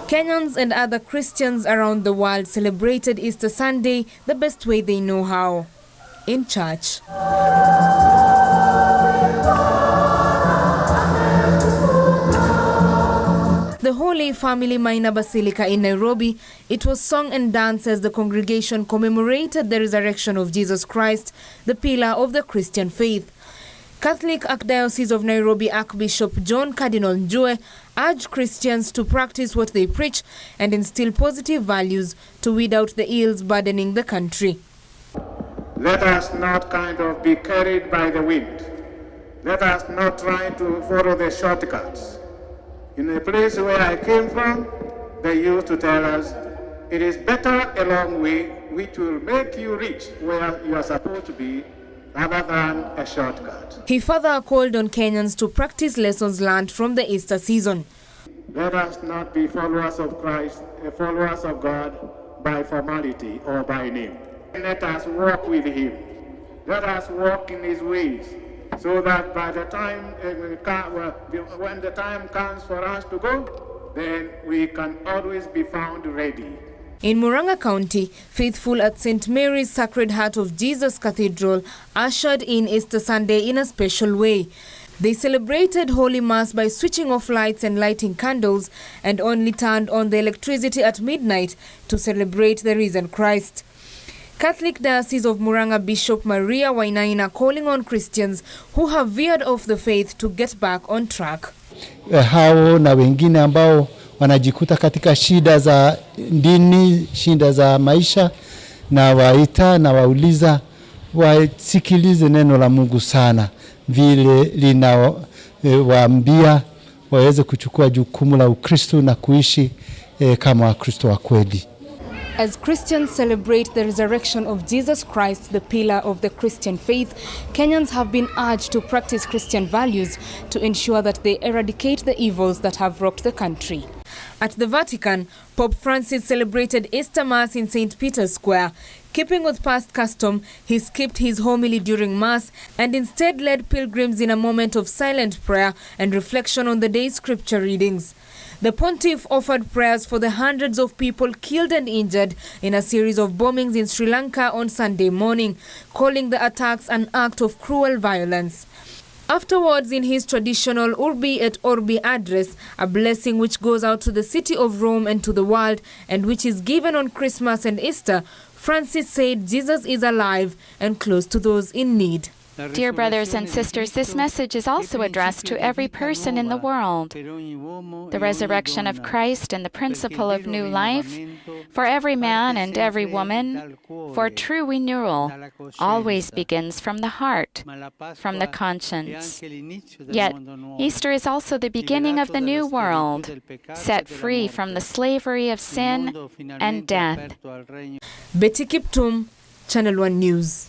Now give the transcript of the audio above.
Kenyans and other Christians around the world celebrated Easter Sunday the best way they know how, in church. The Holy Family Minor Basilica in Nairobi, it was song and dance as the congregation commemorated the resurrection of Jesus Christ, the pillar of the Christian faith. Catholic Archdiocese of Nairobi Archbishop John Cardinal Njue urged Christians to practice what they preach and instill positive values to weed out the ills burdening the country. Let us not be carried by the wind. Let us not try to follow the shortcuts. In the place where I came from, they used to tell us, it is better a long way which will make you reach where you are supposed to be, rather than a shortcut. He further called on Kenyans to practice lessons learned from the Easter season. Let us not be followers of Christ, followers of God by formality or by name. Let us walk with Him. Let us walk in His ways, so that by the time when the time comes for us to go, then we can always be found ready. In Murang'a County, faithful at St. Mary's Sacred Heart of Jesus Cathedral ushered in Easter Sunday in a special way. They celebrated Holy Mass by switching off lights and lighting candles, and only turned on the electricity at midnight to celebrate the risen Christ. Catholic Diocese of Murang'a Bishop Maria Wainaina calling on Christians who have veered off the faith to get back on track. Hao na wengine ambao wanajikuta katika shida za dini, shida za maisha, na waita na wauliza wasikilize neno la Mungu sana, vile linawaambia waweze kuchukua jukumu la Ukristo na kuishi kama Wakristo wa kweli. As Christians celebrate the resurrection of Jesus Christ, the pillar of the Christian faith, Kenyans have been urged to practice Christian values to ensure that they eradicate the evils that have rocked the country. At the Vatican, Pope Francis celebrated Easter Mass in St. Peter's Square. Keeping with past custom, he skipped his homily during Mass and instead led pilgrims in a moment of silent prayer and reflection on the day's scripture readings. The pontiff offered prayers for the hundreds of people killed and injured in a series of bombings in Sri Lanka on Sunday morning, calling the attacks an act of cruel violence. Afterwards, in his traditional Urbi et Orbi address, a blessing which goes out to the city of Rome and to the world, and which is given on Christmas and Easter, Francis said Jesus is alive and close to those in need. Dear brothers and sisters, this message is also addressed to every person in the world. The resurrection of Christ and the principle of new life for every man and every woman, for true renewal, always begins from the heart, from the conscience. Yet, Easter is also the beginning of the new world, set free from the slavery of sin and death. Betty Kiptum, Channel 1 News.